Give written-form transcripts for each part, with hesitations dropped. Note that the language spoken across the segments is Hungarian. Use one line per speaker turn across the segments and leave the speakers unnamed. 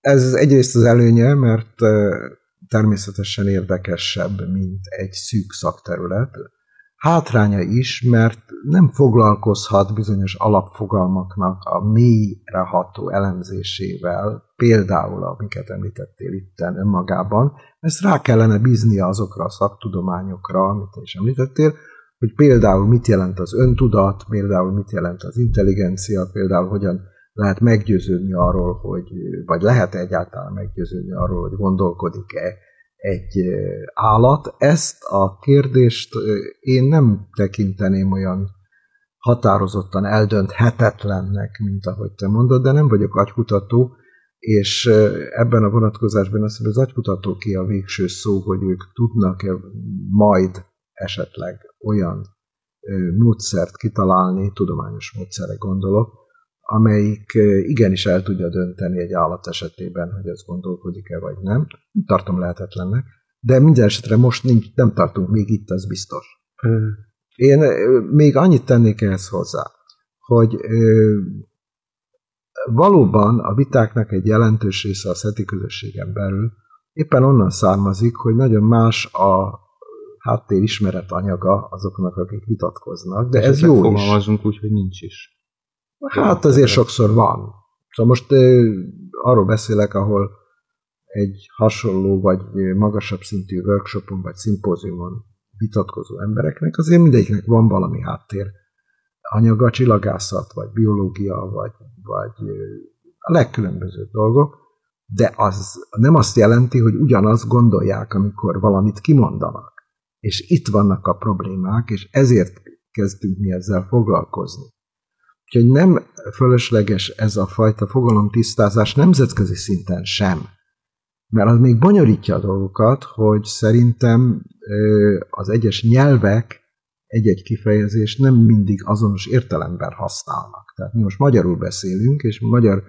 Ez egyrészt az előnye, mert természetesen érdekesebb, mint egy szűk szakterület. Hátránya is, mert nem foglalkozhat bizonyos alapfogalmaknak a mélyreható elemzésével, például, amiket említettél itten önmagában, ezt rá kellene bíznia azokra a szaktudományokra, amit te is említettél, hogy például mit jelent az öntudat, például mit jelent az intelligencia, például hogyan lehet meggyőződni arról, hogy, vagy lehet egyáltalán meggyőződni arról, hogy gondolkodik-e egy állat. Ezt a kérdést én nem tekinteném olyan határozottan eldönthetetlennek, mint ahogy te mondod, de nem vagyok agykutató, és ebben a vonatkozásban azt hiszem, az agykutatóké a végső szó, hogy ők tudnak-e majd esetleg olyan módszert kitalálni, tudományos módszerre gondolok, amelyik igenis el tudja dönteni egy állat esetében, hogy ez gondolkodik-e vagy nem. Nem tartom lehetetlennek, de minden esetre most nem tartunk még itt, az biztos. Én még annyit tennék ehhez hozzá, hogy valóban a vitáknak egy jelentős része a SETI közösségen belül éppen onnan származik, hogy nagyon más a háttérismeret anyaga azoknak, akik vitatkoznak, de ez jó is.
Fogalmazunk úgy, hogy nincs is.
Hát azért sokszor van. Szóval most arról beszélek, ahol egy hasonló vagy magasabb szintű workshopon vagy szimpóziumon vitatkozó embereknek azért mindegyiknek van valami háttér anyaga, csillagászat, vagy biológia, vagy a legkülönbözőbb dolgok, de az nem azt jelenti, hogy ugyanazt gondolják, amikor valamit kimondanak. És itt vannak a problémák, és ezért kezdtünk mi ezzel foglalkozni. Úgyhogy nem fölösleges ez a fajta fogalomtisztázás nemzetközi szinten sem. Mert az még bonyolítja a dolgokat, hogy szerintem az egyes nyelvek egy-egy kifejezést nem mindig azonos értelemben használnak. Tehát mi most magyarul beszélünk, és magyar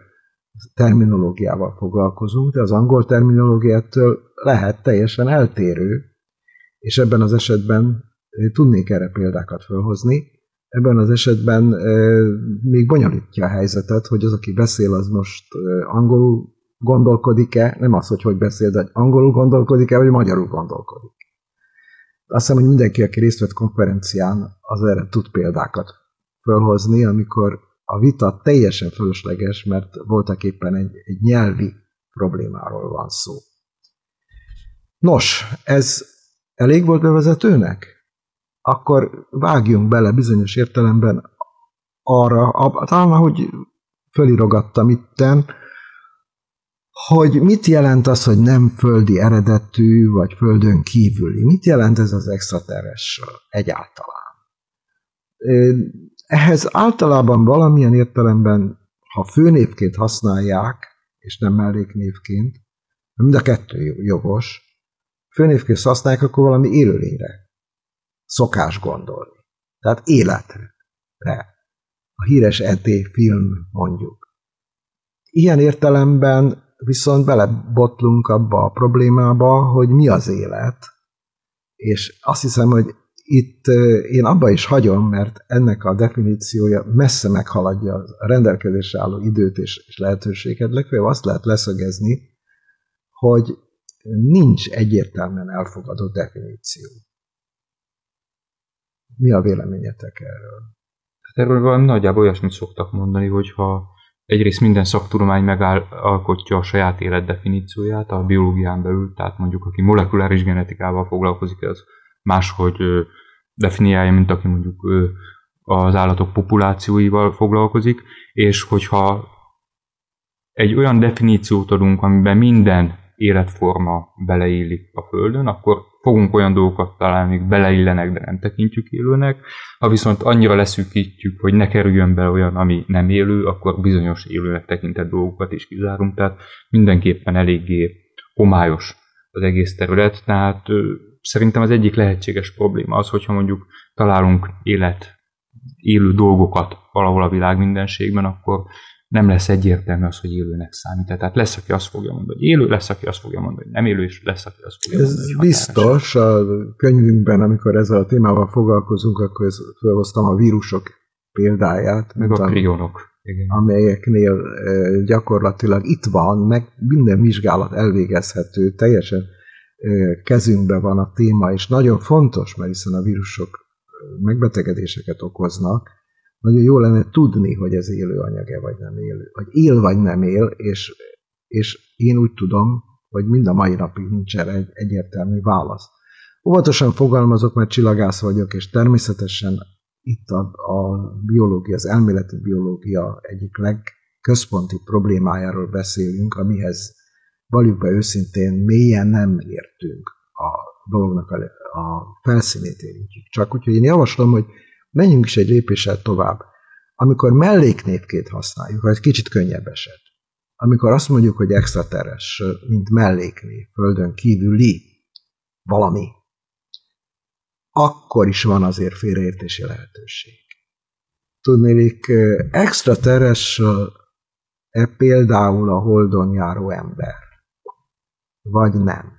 terminológiával foglalkozunk, de az angol terminológiától lehet teljesen eltérő, és ebben az esetben tudnék erre példákat felhozni. Ebben az esetben még bonyolítja a helyzetet, hogy az, aki beszél, az most angolul gondolkodik-e, nem az, hogy beszél, de angolul gondolkodik-e, vagy magyarul gondolkodik. Azt hiszem, hogy mindenki, aki részt vett konferencián, az erre tud példákat felhozni, amikor a vita teljesen fölösleges, mert voltak éppen egy nyelvi problémáról van szó. Nos, ez elég volt bevezetőnek? Akkor vágjunk bele bizonyos értelemben arra, talán ahogy fölirogattam itten, hogy mit jelent az, hogy nem földi eredetű, vagy földön kívüli. Mit jelent ez az extraterrestrial egyáltalán? Ehhez általában valamilyen értelemben, ha főnévként használják, és nem melléknévként, mind a kettő jogos, főnévként használják, akkor valami élőlényre szokás gondolni. Tehát életre. A híres ET film mondjuk. Ilyen értelemben viszont belebotlunk abba a problémába, hogy mi az élet, és azt hiszem, hogy itt én abba is hagyom, mert ennek a definíciója messze meghaladja a rendelkezésre álló időt és lehetőséget. Legfeljebb azt lehet leszögezni, hogy nincs egyértelműen elfogadott definíció. Mi a véleményetek erről?
Erről nagyjából olyasmit szoktak mondani, hogyha egyrészt minden szaktudomány megalkotja a saját életdefinícióját a biológián belül, tehát mondjuk aki molekuláris genetikával foglalkozik, az máshogy definiálja, mint aki mondjuk az állatok populációival foglalkozik, és hogyha egy olyan definíciót adunk, amiben minden életforma beleillik a Földön, akkor fogunk olyan dolgokat találni, amik beleillenek, de nem tekintjük élőnek. Ha viszont annyira leszűkítjük, hogy ne kerüljön bele olyan, ami nem élő, akkor bizonyos élőnek tekintett dolgokat is kizárunk. Tehát mindenképpen eléggé homályos az egész terület. Tehát szerintem az egyik lehetséges probléma az, hogyha mondjuk találunk élő dolgokat valahol a világ mindenségben, akkor nem lesz egyértelmű az, hogy élőnek számít. Tehát lesz, aki azt fogja mondani, hogy élő, lesz, aki azt fogja mondani, hogy nem élő, és lesz, aki azt fogja mondani, hogy határos.
Ez biztos, a könyvünkben, amikor ezzel a témával foglalkozunk, akkor felhoztam a vírusok példáját.
Meg a prionok. Igen.
amelyeknél gyakorlatilag itt van, meg minden vizsgálat elvégezhető, teljesen kezünkben van a téma, és nagyon fontos, mert hiszen a vírusok megbetegedéseket okoznak, nagyon jó lenne tudni, hogy ez élő anyag-e vagy nem élő, vagy él vagy nem él, és én úgy tudom, hogy mind a mai napig nincs erre egy egyértelmű válasz. Óvatosan fogalmazok, mert csillagász vagyok, és természetesen itt a biológia, az elméleti biológia egyik legközponti problémájáról beszélünk, amihez valljuk be őszintén mélyen nem értünk a dolognak a felszínét érintjük. Csak úgyhogy én javaslom, hogy menjünk is egy lépéssel tovább. Amikor melléknévként használjuk, az kicsit könnyebb eset. Amikor azt mondjuk, hogy extraterrestrial, mint melléknév, földön kívüli valami, akkor is van azért félreértési lehetőség. Tudnélik, extraterrestrial például a Holdon járó ember, vagy nem.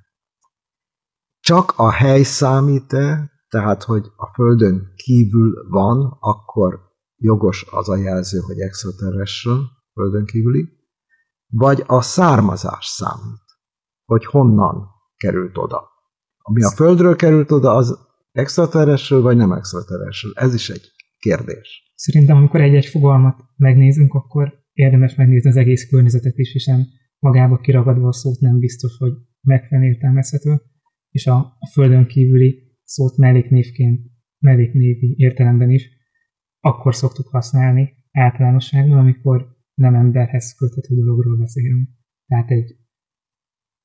Csak a hely számít-e, tehát, hogy a Földön kívül van, akkor jogos az a jelző, hogy extraterrestrial, Földön kívüli, vagy a származás számít, hogy honnan került oda. Ami a Földről került oda, az extraterrestrial, vagy nem extraterrestrial? Ez is egy kérdés.
Szerintem, amikor egy-egy fogalmat megnézünk, akkor érdemes megnézni az egész környezetet is, hiszen magába kiragadva a szót nem biztos, hogy megfelelően értelmezhető, és a Földön kívüli szót melléknévi értelemben is akkor szoktuk használni általánosságban, amikor nem emberhez köthető dologról beszélünk. Tehát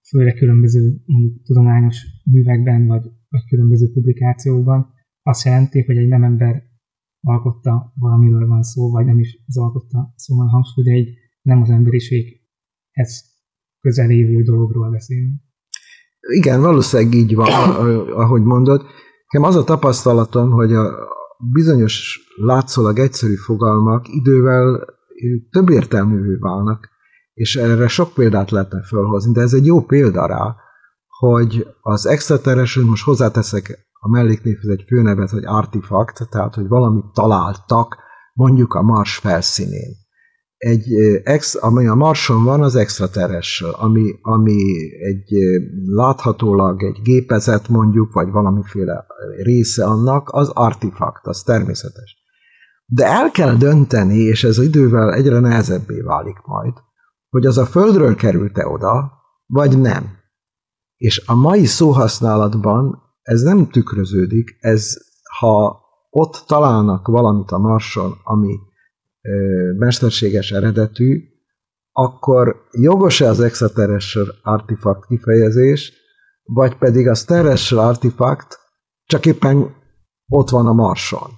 főleg különböző tudományos művekben, vagy különböző publikációkban azt jelenti, hogy egy nem ember alkotta valamiről van szó, vagy nem is az alkotta szóval a hangsúly, de egy nem az emberiséghez közelévő dologról beszélünk.
Igen, valószínűleg így van, ahogy mondod. Nekem az a tapasztalatom, hogy a bizonyos látszólag egyszerű fogalmak idővel több értelművé válnak, és erre sok példát lehetne felhozni, de ez egy jó példa rá, hogy az extraterrestrial, most hozzáteszek a melléknévhez egy főnevet, hogy artifakt, tehát hogy valamit találtak, mondjuk a Mars felszínén. Ami a Marson van, az extraterrestrial, ami egy láthatólag egy gépezet mondjuk, vagy valamiféle része annak, az artifakt, az természetes. De el kell dönteni, és ez idővel egyre nehezebbé válik majd, hogy az a Földről került-e oda, vagy nem. És a mai szóhasználatban ez nem tükröződik, ha ott találnak valamit a Marson, ami mesterséges eredetű, akkor jogos-e az extraterrestrial artifact kifejezés, vagy pedig az terrestrial artifact csak éppen ott van a Marson.